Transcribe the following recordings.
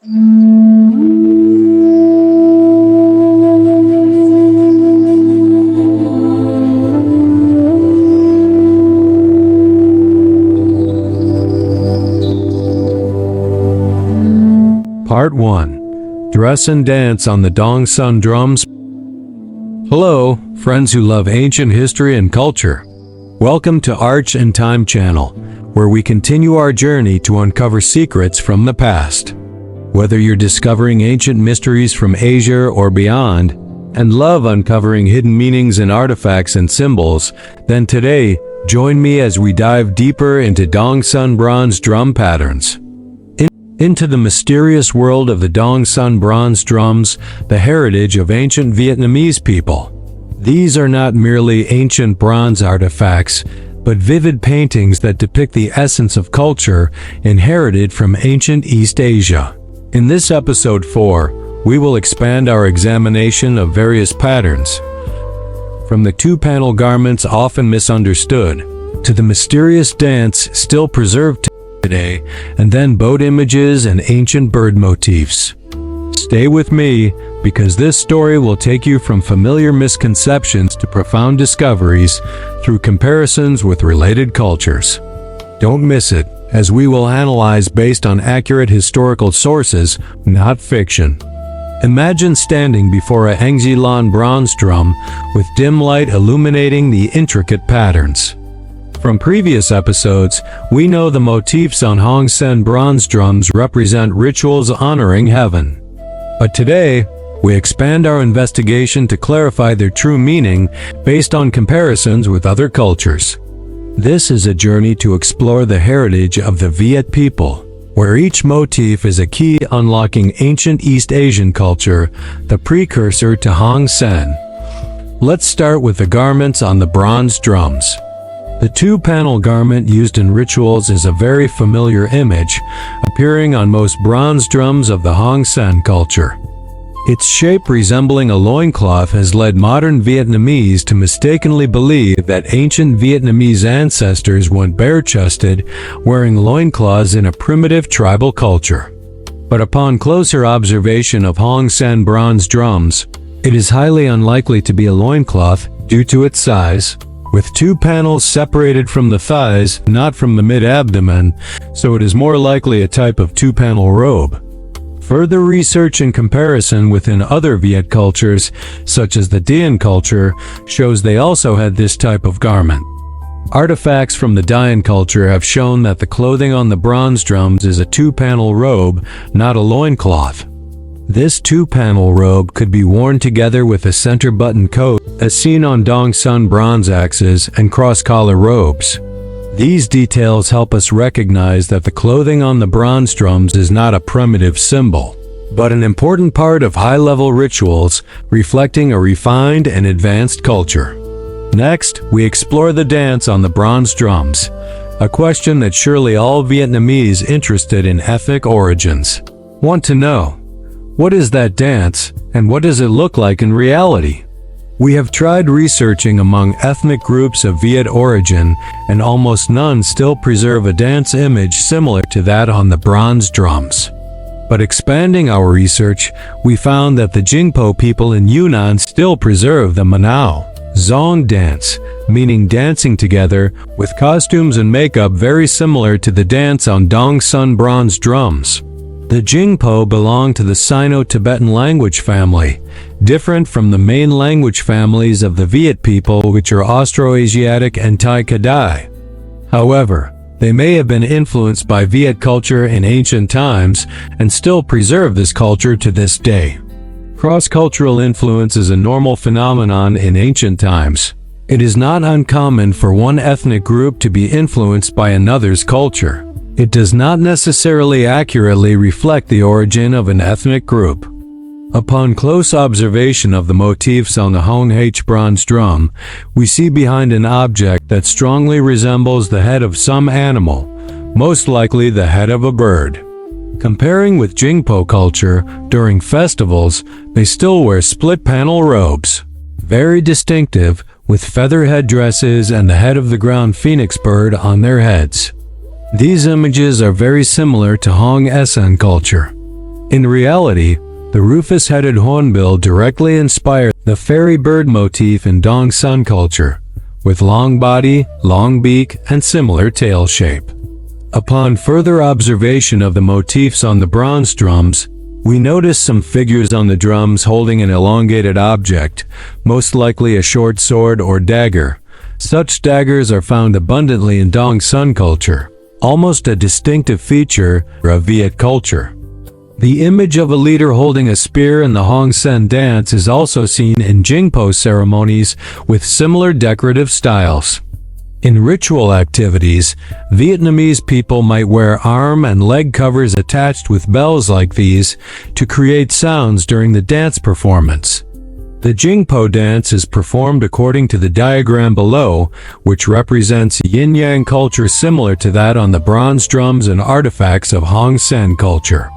Part 1. Dress and Dance on the Dông Son Drums. Hello, friends who love ancient history and culture. Welcome to Arch and Time channel, where we continue our journey to uncover secrets from the past. Whether you're discovering ancient mysteries from Asia or beyond, and love uncovering hidden meanings in artifacts and symbols, then today, join me as we dive deeper into Dông Son bronze drum patterns. Into the mysterious world of the Dông Son bronze drums, the heritage of ancient Vietnamese people. These are not merely ancient bronze artifacts, but vivid paintings that depict the essence of culture inherited from ancient East Asia. In this episode 4, we will expand our examination of various patterns, from the two-panel garments often misunderstood, to the mysterious dance still preserved today, and then boat images and ancient bird motifs. Stay with me, because this story will take you from familiar misconceptions to profound discoveries through comparisons with related cultures. Don't miss it, as we will analyze based on accurate historical sources, not fiction. Imagine standing before a Hengjilan bronze drum with dim light illuminating the intricate patterns. From previous episodes, we know the motifs on Hong Sen bronze drums represent rituals honoring heaven. But today, we expand our investigation to clarify their true meaning based on comparisons with other cultures. This is a journey to explore the heritage of the Viet people, where each motif is a key unlocking ancient East Asian culture, the precursor to Hong Sen. Let's start with the garments on the bronze drums. The two-panel garment used in rituals is a very familiar image, appearing on most bronze drums of the Hong Sen culture. Its shape resembling a loincloth has led modern Vietnamese to mistakenly believe that ancient Vietnamese ancestors went bare-chested, wearing loincloths in a primitive tribal culture. But upon closer observation of Hong Sen bronze drums, it is highly unlikely to be a loincloth due to its size, with two panels separated from the thighs, not from the mid-abdomen, so it is more likely a type of two-panel robe. Further research and comparison within other Viet cultures, such as the Dian culture, shows they also had this type of garment. Artifacts from the Dian culture have shown that the clothing on the bronze drums is a two-panel robe, not a loincloth. This two-panel robe could be worn together with a center button coat, as seen on Dông Son bronze axes and cross-collar robes. These details help us recognize that the clothing on the bronze drums is not a primitive symbol, but an important part of high-level rituals, reflecting a refined and advanced culture. Next, we explore the dance on the bronze drums, a question that surely all Vietnamese interested in ethnic origins want to know. What is that dance, and what does it look like in reality? We have tried researching among ethnic groups of Viet origin, and almost none still preserve a dance image similar to that on the bronze drums. But expanding our research, we found that the Jingpo people in Yunnan still preserve the Munao Zongge dance, meaning dancing together, with costumes and makeup very similar to the dance on Dông Son bronze drums. The Jingpo belong to the Sino-Tibetan language family, different from the main language families of the Viet people, which are Austroasiatic and Tai Kadai. However, they may have been influenced by Viet culture in ancient times and still preserve this culture to this day. Cross-cultural influence is a normal phenomenon in ancient times. It is not uncommon for one ethnic group to be influenced by another's culture. It does not necessarily accurately reflect the origin of an ethnic group. Upon close observation of the motifs on the Hong H bronze drum, we see behind an object that strongly resembles the head of some animal, most likely the head of a bird. Comparing with Jingpo culture, during festivals, they still wear split-panel robes, very distinctive, with feather headdresses and the head of the ground phoenix bird on their heads. These images are very similar to Hong Sen culture. In reality, the rufous-headed hornbill directly inspired the fairy bird motif in Dông Son culture, with long body, long beak, and similar tail shape. Upon further observation of the motifs on the bronze drums, we notice some figures on the drums holding an elongated object, most likely a short sword or dagger. Such daggers are found abundantly in Dông Son culture, almost a distinctive feature of Viet culture. The image of a leader holding a spear in the Hong Sen dance is also seen in Jingpo ceremonies with similar decorative styles. In ritual activities, Vietnamese people might wear arm and leg covers attached with bells like these to create sounds during the dance performance. The Jingpo dance is performed according to the diagram below, which represents yin-yang culture similar to that on the bronze drums and artifacts of Hong Sen culture.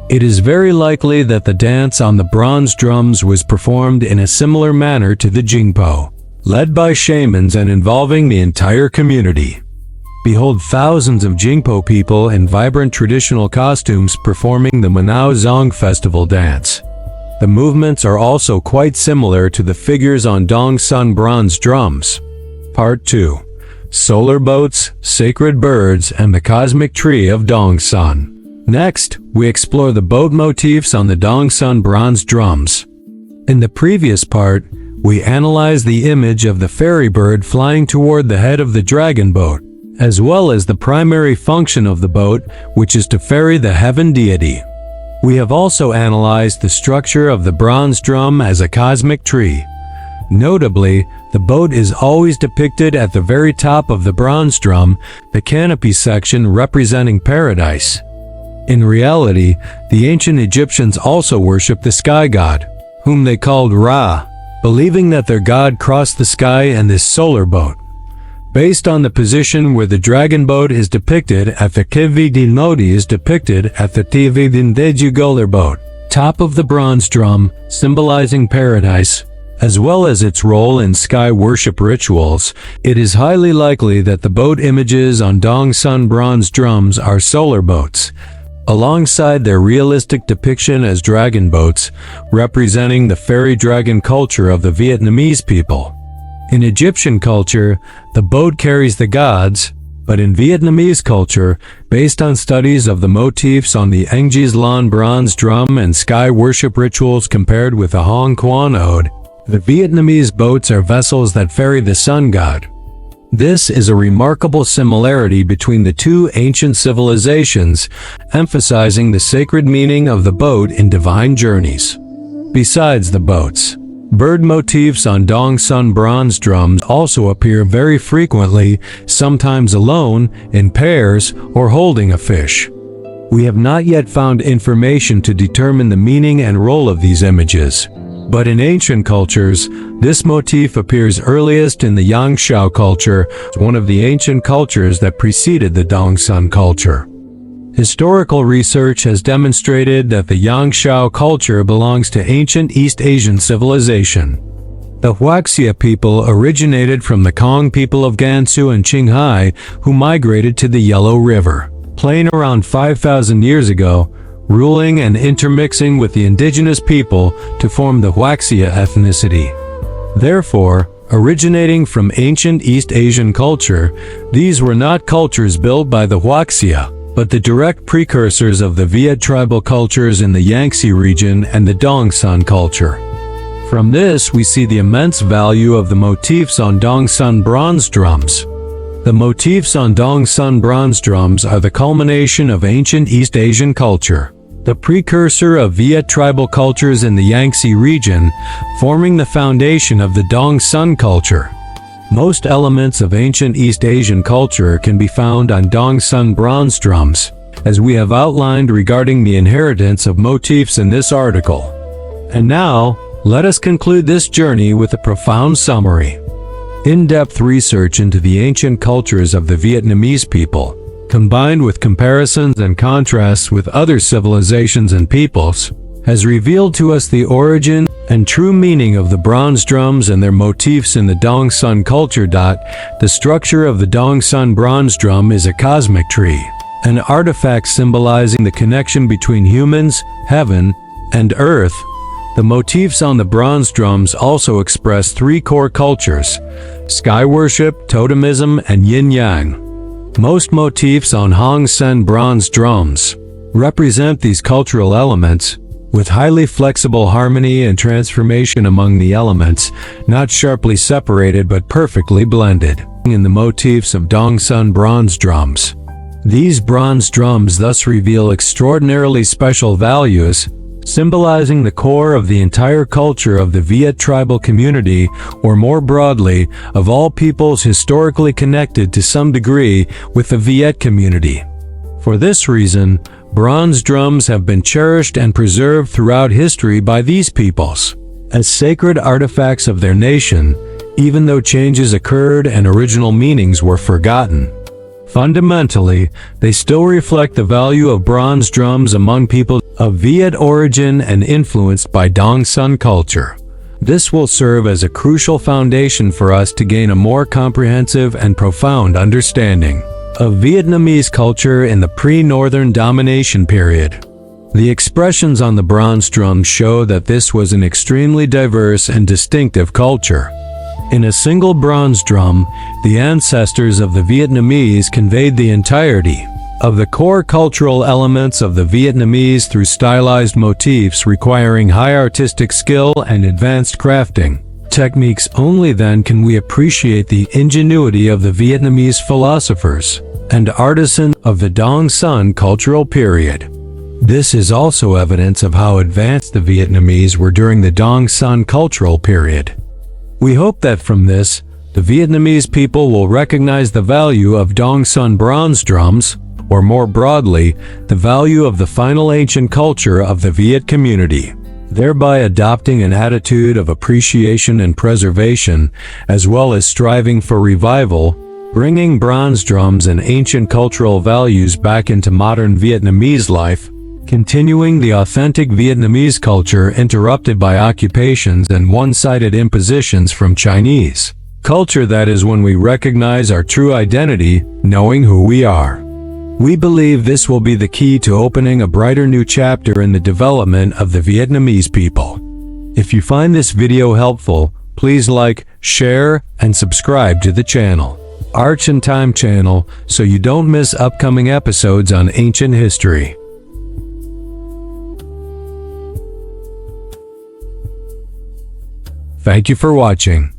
It is very likely that the dance on the bronze drums was performed in a similar manner to the Jingpo, led by shamans and involving the entire community. Behold thousands of Jingpo people in vibrant traditional costumes performing the Munao Zongge festival dance. The movements are also quite similar to the figures on Dông Son bronze drums. Part 2. Solar Boats, Sacred Birds, and the Cosmic Tree of Dông Son. Next, we explore the boat motifs on the Dông Son bronze drums. In the previous part, we analyze the image of the fairy bird flying toward the head of the dragon boat, as well as the primary function of the boat, which is to ferry the heaven deity. We have also analyzed the structure of the bronze drum as a cosmic tree. Notably, the boat is always depicted at the very top of the bronze drum, the canopy section representing paradise. In reality, the ancient Egyptians also worshipped the sky god, whom they called Ra, believing that their god crossed the sky in this solar boat. Based on the position where the dragon boat is depicted at the Kivigdin Modi is depicted at the Tivigdin Dejugoler boat, top of the bronze drum, symbolizing paradise, as well as its role in sky worship rituals, it is highly likely that the boat images on Dông Son bronze drums are solar boats, alongside their realistic depiction as dragon boats, representing the fairy dragon culture of the Vietnamese people. In Egyptian culture, the boat carries the gods, but in Vietnamese culture, based on studies of the motifs on the Engis Lan bronze drum and sky worship rituals compared with the Hong Quan ode, the Vietnamese boats are vessels that ferry the sun god. This is a remarkable similarity between the two ancient civilizations, emphasizing the sacred meaning of the boat in divine journeys. Besides the boats, bird motifs on Dông Son bronze drums also appear very frequently, sometimes alone, in pairs, or holding a fish. We have not yet found information to determine the meaning and role of these images. But in ancient cultures, this motif appears earliest in the Yangshao culture, one of the ancient cultures that preceded the Dông Son culture. Historical research has demonstrated that the Yangshao culture belongs to ancient East Asian civilization. The Huaxia people originated from the Kong people of Gansu and Qinghai, who migrated to the Yellow River plain around 5,000 years ago, ruling and intermixing with the indigenous people to form the Huaxia ethnicity. Therefore, originating from ancient East Asian culture, these were not cultures built by the Huaxia, but the direct precursors of the Viet tribal cultures in the Yangtze region and the Dông Son culture. From this, we see the immense value of the motifs on Dông Son bronze drums. The motifs on Dông Son bronze drums are the culmination of ancient East Asian culture, the precursor of Viet tribal cultures in the Yangtze region, forming the foundation of the Dông Son culture. Most elements of ancient East Asian culture can be found on Dông Son bronze drums, as we have outlined regarding the inheritance of motifs in this article. And now, let us conclude this journey with a profound summary. In-depth research into the ancient cultures of the Vietnamese people, combined with comparisons and contrasts with other civilizations and peoples, has revealed to us the origin and true meaning of the bronze drums and their motifs in the Dông Son culture. The structure of the Dông Son bronze drum is a cosmic tree, an artifact symbolizing the connection between humans, heaven, and earth. The motifs on the bronze drums also express three core cultures: sky worship, totemism, and yin-yang. Most motifs on Hong Sen bronze drums represent these cultural elements, with highly flexible harmony and transformation among the elements, not sharply separated but perfectly blended. In the motifs of Dông Son bronze drums, these bronze drums thus reveal extraordinarily special values, symbolizing the core of the entire culture of the Viet tribal community, or more broadly, of all peoples historically connected to some degree with the Viet community. For this reason, bronze drums have been cherished and preserved throughout history by these peoples as sacred artifacts of their nation, even though changes occurred and original meanings were forgotten. Fundamentally, they still reflect the value of bronze drums among people of Viet origin and influenced by Dông Son culture. This will serve as a crucial foundation for us to gain a more comprehensive and profound understanding of Vietnamese culture in the pre-Northern domination period. The expressions on the bronze drums show that this was an extremely diverse and distinctive culture. In a single bronze drum, the ancestors of the Vietnamese conveyed the entirety of the core cultural elements of the Vietnamese through stylized motifs requiring high artistic skill and advanced crafting techniques. Only then can we appreciate the ingenuity of the Vietnamese philosophers and artisans of the Dông Son cultural period. This is also evidence of how advanced the Vietnamese were during the Dông Son cultural period. We hope that from this, the Vietnamese people will recognize the value of Dông Son bronze drums, or more broadly, the value of the final ancient culture of the Viet community, thereby adopting an attitude of appreciation and preservation, as well as striving for revival, bringing bronze drums and ancient cultural values back into modern Vietnamese life, continuing the authentic Vietnamese culture interrupted by occupations and one-sided impositions from Chinese culture. That is when we recognize our true identity, knowing who we are. We believe this will be the key to opening a brighter new chapter in the development of the Vietnamese people. If you find this video helpful, please like, share, and subscribe to the channel, Arch and Time channel, so you don't miss upcoming episodes on ancient history. Thank you for watching.